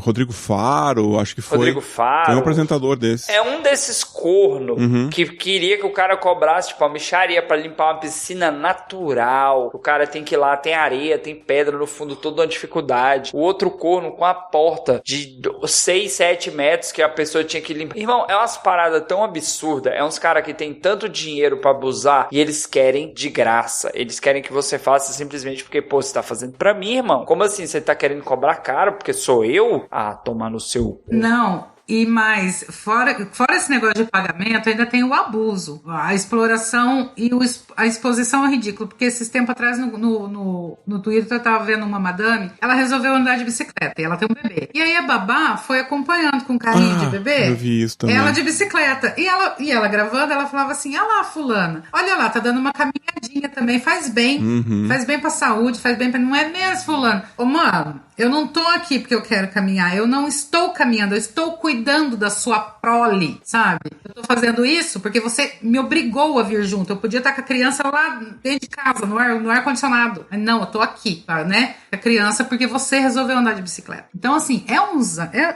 Rodrigo Faro, acho que foi. Rodrigo Faro. Foi um apresentador desse. É um desses corno que queria que o cara cobrasse, tipo, uma mixaria pra limpar uma piscina natural. O cara tem que ir lá, tem areia, tem pedra no fundo, toda uma dificuldade. O outro corno com a porta de 6, 7 metros que a pessoa tinha que limpar. Irmão, é umas paradas tão absurdas. É uns caras que tem tanto dinheiro pra abusar e eles querem de graça. Eles querem que você faça simplesmente porque, pô, você tá fazendo pra mim, irmão. Como assim? Você tá querendo cobrar caro porque sou eu? Ah, tomar no seu... Não. E mais, fora esse negócio de pagamento, ainda tem o abuso, a exploração e a exposição ao ridículo. Porque esses tempos atrás no Twitter eu tava vendo uma madame, ela resolveu andar de bicicleta e ela tem um bebê. E aí a babá foi acompanhando com o carrinho de bebê. Eu vi isso também. Ela de bicicleta. E ela gravando, ela falava assim, lá, fulana, olha lá, tá dando uma caminhadinha também, faz bem. Faz bem pra saúde, faz bem pra... Não é mesmo, fulano? Ô, mano, eu não tô aqui porque eu quero caminhar, eu não estou caminhando, eu estou cuidando da sua prole, sabe? Eu tô fazendo isso porque você me obrigou a vir junto. Eu podia estar com a criança lá dentro de casa, no ar-condicionado. Mas não, eu tô aqui, né? A criança porque você resolveu andar de bicicleta. Então, assim, é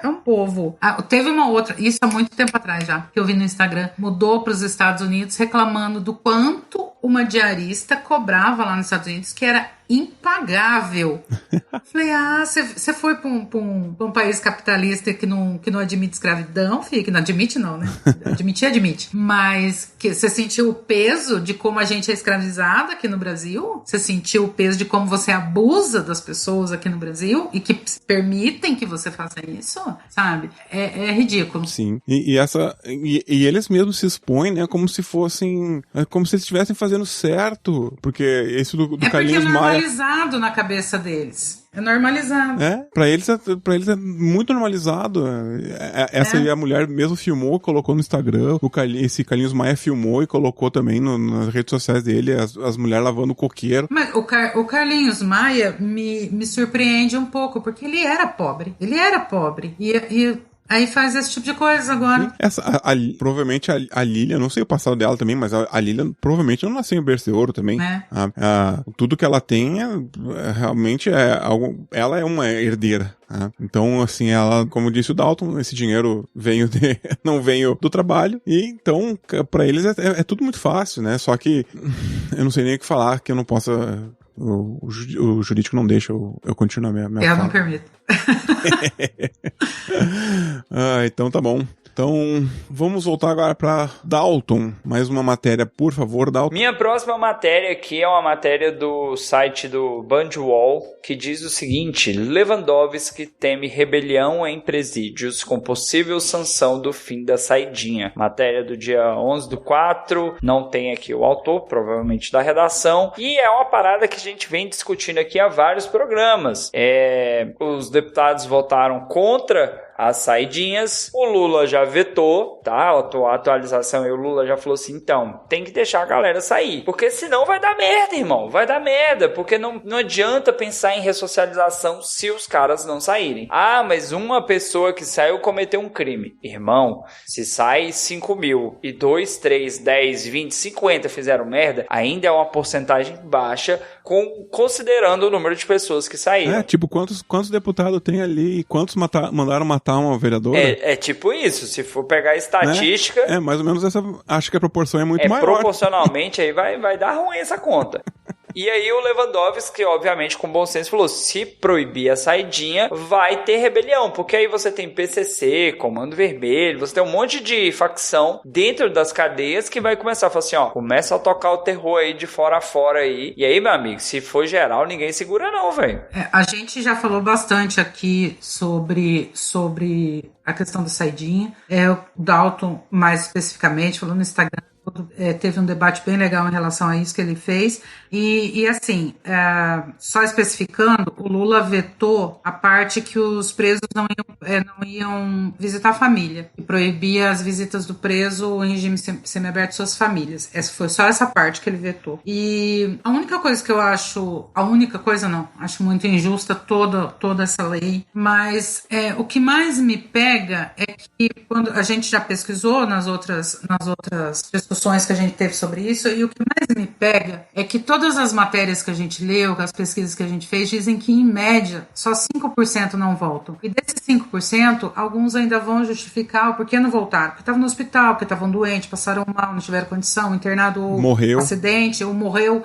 um povo. Teve uma outra, isso há muito tempo atrás já, que eu vi no Instagram, mudou para os Estados Unidos reclamando do quanto uma diarista cobrava lá nos Estados Unidos, que era impagável. Falei, você foi para um país capitalista que não admite escravidão, filho, que não admite não, né? Admite. Mas que você sentiu o peso de como a gente é escravizado aqui no Brasil? Você sentiu o peso de como você abusa das pessoas aqui no Brasil e que permitem que você faça isso? Sabe? É ridículo. Sim. E eles mesmos se expõem, né? Como se fossem... Como se eles estivessem fazendo certo. Porque esse do Carlinhos Maia... É normalizado na cabeça deles. É normalizado. Pra eles é muito normalizado. Essa aí a mulher mesmo filmou, colocou no Instagram. Esse Carlinhos Maia filmou e colocou também nas redes sociais dele, as mulheres lavando o coqueiro. Mas o Carlinhos Maia me surpreende um pouco, porque ele era pobre. E aí faz esse tipo de coisa agora. Provavelmente a Lilia, não sei o passado dela também, mas a Lilia provavelmente não nasceu em berço de ouro também. Tudo que ela tem realmente algo. Ela é uma herdeira. Então, assim, ela, como disse o Dalton, esse dinheiro não veio do trabalho. E então, pra eles é tudo muito fácil, né? Só que eu não sei nem o que falar, que eu não possa. O jurídico não deixa eu continuar minha fala. Eu não permito. Então tá bom. Então, vamos voltar agora para Dalton. Mais uma matéria, por favor, Dalton. Minha próxima matéria aqui é uma matéria do site do Bandwall, que diz o seguinte: Lewandowski teme rebelião em presídios com possível sanção do fim da saidinha. Matéria do dia 11/4, não tem aqui o autor, provavelmente da redação, e é uma parada que a gente vem discutindo aqui há vários programas. Os deputados votaram contra as saidinhas, o Lula já vetou, tá? A atualização e o Lula já falou assim, então, tem que deixar a galera sair, porque senão vai dar merda, irmão, vai dar merda, porque não adianta pensar em ressocialização se os caras não saírem. Mas uma pessoa que saiu cometeu um crime. Irmão, se sai 5 mil e 2, 3, 10, 20, 50 fizeram merda, ainda é uma porcentagem baixa, considerando o número de pessoas que saíram. Tipo, quantos deputados tem ali e quantos mandaram matar uma vereadora? É tipo isso, se for pegar a estatística... mais ou menos essa... Acho que a proporção é muito maior. Proporcionalmente, aí vai dar ruim essa conta. E aí o Lewandowski, obviamente, com bom senso, falou, se proibir a saidinha, vai ter rebelião, porque aí você tem PCC, Comando Vermelho, você tem um monte de facção dentro das cadeias que vai começar a falar assim, começa a tocar o terror aí de fora a fora aí. E aí, meu amigo, se for geral, ninguém segura não, velho. A gente já falou bastante aqui sobre a questão da saidinha. O Dalton, mais especificamente, falou no Instagram, teve um debate bem legal em relação a isso que ele fez. E assim, só especificando, o Lula vetou a parte que os presos não iam visitar a família, e proibia as visitas do preso em regime semiaberto às suas famílias. Foi só essa parte que ele vetou. E a única coisa que eu acho, acho muito injusta toda essa lei, mas o que mais me pega é que quando a gente já pesquisou nas outras discussões que a gente teve sobre isso, e o que mais me pega é que todas as matérias que a gente leu, as pesquisas que a gente fez, dizem que, em média, só 5% não voltam. E desses 5%, alguns ainda vão justificar o porquê não voltaram. Porque estavam no hospital, porque estavam doentes, passaram mal, não tiveram condição, internado, morreu, acidente, ou morreu.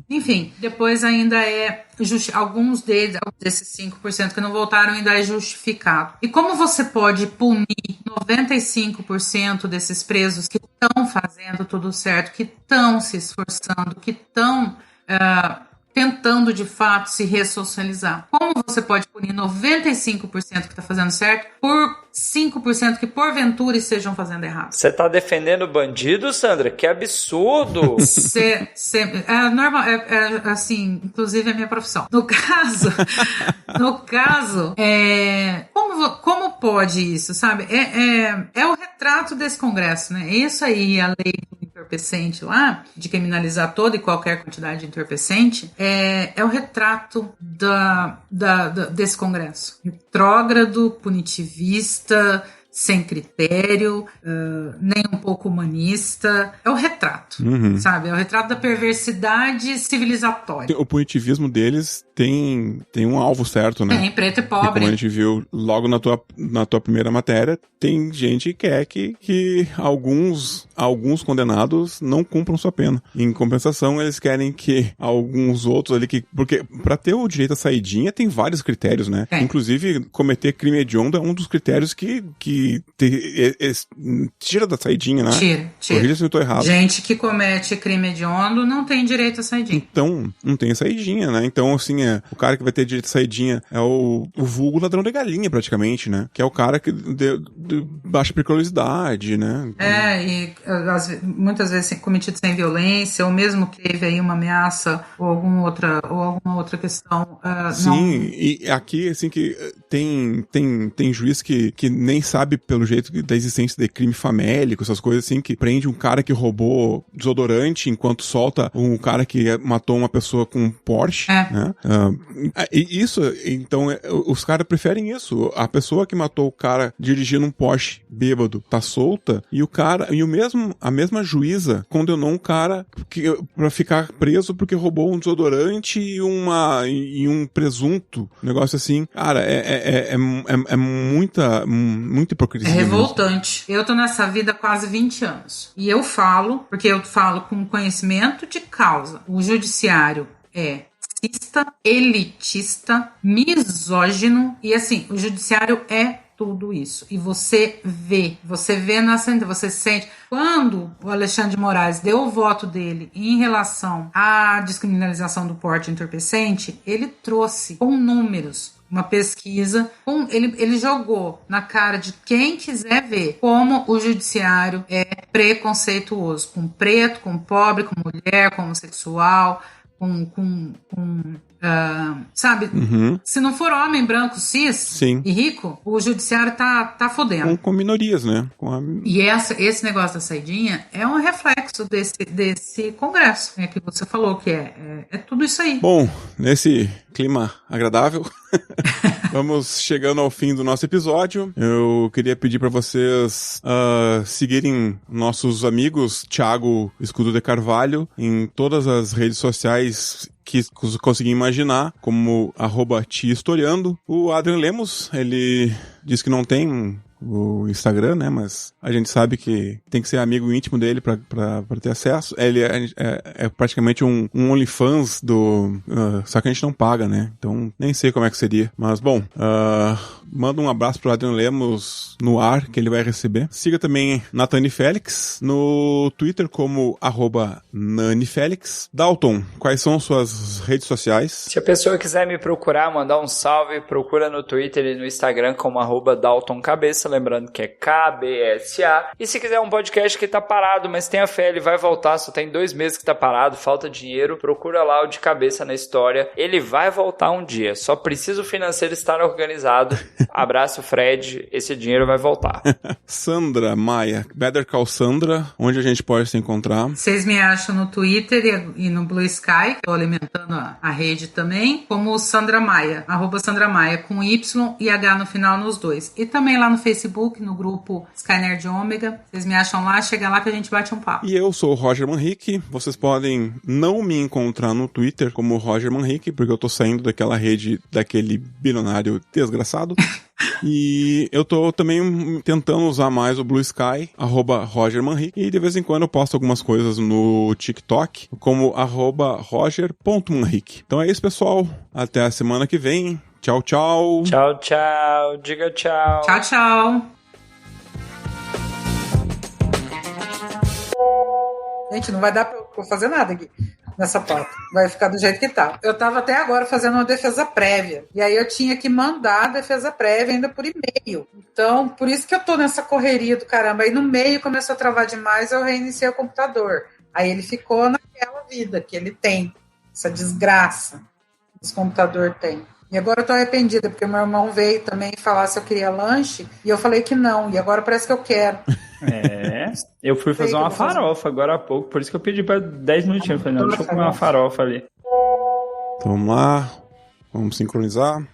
Enfim, depois ainda alguns desses 5% que não voltaram ainda é justificado. E como você pode punir 95% desses presos que estão fazendo tudo certo, que estão se esforçando, que estão tentando de fato se ressocializar? Como você pode punir 95% que está fazendo certo por 5% que porventura estejam fazendo errado? Você tá defendendo bandido, Sandra? Que absurdo! Normal, assim, inclusive é minha profissão. No caso, como pode isso, sabe? É o retrato desse Congresso, né? Isso aí, a lei do entorpecente lá, de criminalizar toda e qualquer quantidade de entorpecente, é o retrato desse Congresso. Retrógrado, punitivista, sem critério, nem um pouco humanista. É o retrato, sabe? É o retrato da perversidade civilizatória. O punitivismo deles tem um alvo certo, né? Tem, preto e pobre. E como a gente viu logo na tua primeira matéria, tem gente que quer que alguns condenados não cumpram sua pena. Em compensação, eles querem que alguns outros ali porque pra ter o direito à saidinha tem vários critérios, né? Inclusive, cometer crime hediondo é um dos critérios que tira da saidinha, né? Tira. Corrija se eu tô errado. Gente que comete crime hediondo não tem direito à saidinha. Então, não tem a saidinha, né? Então, assim, o cara que vai ter direito à saidinha é o vulgo ladrão de galinha, praticamente, né? Que é o cara que de baixa periculosidade, né? E muitas vezes cometido sem violência, ou mesmo que teve aí uma ameaça ou alguma outra questão. Sim, e aqui, assim, que tem juiz que nem sabe, pelo jeito, da existência de crime famélico, essas coisas assim, que prende um cara que roubou desodorante enquanto solta um cara que matou uma pessoa com um Porsche, né? E isso, então, os caras preferem isso. A pessoa que matou o cara dirigindo um Porsche bêbado tá solta, e a mesma juíza condenou um cara pra ficar preso porque roubou um desodorante e um presunto, um negócio assim. Cara, é muita hipocrisia. É revoltante. Eu tô nessa vida há quase 20 anos. E eu falo, porque eu falo com conhecimento de causa. O judiciário é racista, elitista, misógino, e assim, o judiciário é tudo isso. E você vê na sentença, você sente. Quando o Alexandre de Moraes deu o voto dele em relação à descriminalização do porte entorpecente, ele trouxe com números uma pesquisa, ele jogou na cara de quem quiser ver como o judiciário é preconceituoso, com preto, com pobre, com mulher, com homossexual, sabe? Se não for homem, branco, cis e rico, o judiciário tá fodendo. Com minorias, né? E esse negócio da saidinha é um reflexo desse Congresso, que você falou que é tudo isso aí. Bom, nesse clima agradável, vamos chegando ao fim do nosso episódio. Eu queria pedir para vocês seguirem nossos amigos Thiago Escudo de Carvalho em todas as redes sociais que consegui imaginar, como @tihistoriando. O Adrian Lemos, ele diz que não tem o Instagram, né, mas a gente sabe que tem que ser amigo íntimo dele pra ter acesso. Ele é praticamente um OnlyFans só que a gente não paga, né, então nem sei como é que seria, mas bom, manda um abraço pro Adrian Lemos no ar, que ele vai receber. Siga também Nathani Félix no Twitter como @NaniFélix. Dalton, quais são suas redes sociais? Se a pessoa quiser me procurar, mandar um salve, procura no Twitter e no Instagram como @DaltonCabeça, Cabeça, lembrando que é KBSA. E se quiser um podcast que tá parado, mas tenha fé, ele vai voltar, só tem 2 meses que tá parado, falta dinheiro, procura lá o De Cabeça na História. Ele vai voltar um dia, só precisa o financeiro estar organizado. Abraço, Fred, esse dinheiro vai voltar. Sandra Maia, Better Call Sandra, onde a gente pode se encontrar? Vocês me acham no Twitter e no Blue Sky, que eu tô alimentando a rede também, como Sandra Maia, @Sandra Maia, com Y e H no final nos dois. E também lá no Facebook, no grupo Sky Nerd Ômega. Vocês me acham lá, chega lá que a gente bate um papo. E eu sou o Roger Manrique. Vocês podem não me encontrar no Twitter como Roger Manrique, porque eu tô saindo daquela rede daquele bilionário desgraçado. E eu tô também tentando usar mais o Blue Sky, @Roger Manrique, e de vez em quando eu posto algumas coisas no TikTok, como @Roger.Manrique. Então é isso, pessoal. Até a semana que vem. Tchau, tchau. Tchau, tchau. Diga tchau. Tchau, tchau. Gente, não vai dar pra eu fazer nada aqui nessa pauta. Vai ficar do jeito que tá. Eu tava até agora fazendo uma defesa prévia. E aí eu tinha que mandar a defesa prévia ainda por e-mail. Então, por isso que eu tô nessa correria do caramba. Aí no meio começou a travar demais, eu reiniciei o computador. Aí ele ficou naquela vida que ele tem. Essa desgraça que esse computador tem. E agora eu tô arrependida, porque meu irmão veio também falar se eu queria lanche, e eu falei que não, e agora parece que eu quero. Eu fui fazer uma farofa agora há pouco, por isso que eu pedi pra 10 minutinhos. Eu falei, não, deixa eu comer uma farofa ali. Então, vamos lá, vamos sincronizar.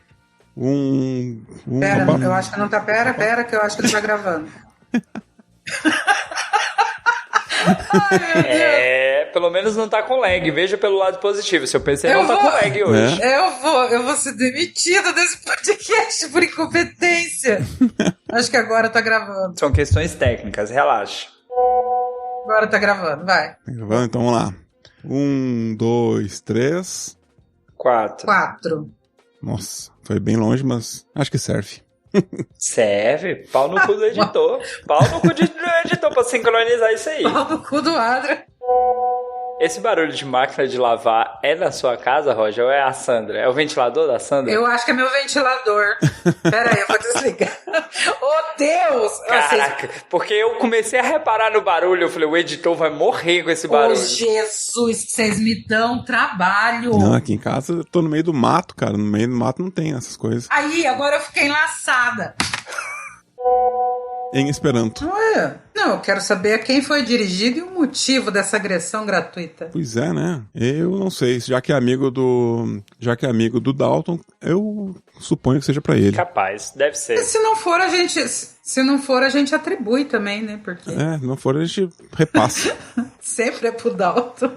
Pera, eu acho que não tá. Pera, que eu acho que não tá gravando. Ai, pelo menos não tá com lag. Veja pelo lado positivo. Seu PC não tá com lag hoje. Eu vou ser demitida desse podcast por incompetência. Acho que agora tá gravando. São questões técnicas, relaxa. Agora tá gravando, vai. Tá gravando? Então vamos lá. 1, 2, 3. 4. Nossa, foi bem longe, mas acho que serve. Serve? Pau no cu do editor. Pau no cu do editor pra sincronizar isso aí. Pau no cu do Adra. Esse barulho de máquina de lavar é na sua casa, Roger, ou é a Sandra? É o ventilador da Sandra? Eu acho que é meu ventilador. Pera aí, eu vou desligar. Oh, Deus! Caraca, porque eu comecei a reparar no barulho, eu falei, o editor vai morrer com esse barulho. Oh, Jesus, vocês me dão trabalho. Não, aqui em casa eu tô no meio do mato, cara. No meio do mato não tem essas coisas. Aí, agora eu fiquei enlaçada. Em Esperanto. Não, eu quero saber quem foi dirigido e o motivo dessa agressão gratuita. Pois é, né? Eu não sei. Já que é amigo do Dalton, eu suponho que seja pra ele. Capaz, deve ser. Se não for, a gente atribui também, né? Porque Se não for, a gente repassa. sempre é pro Dalton.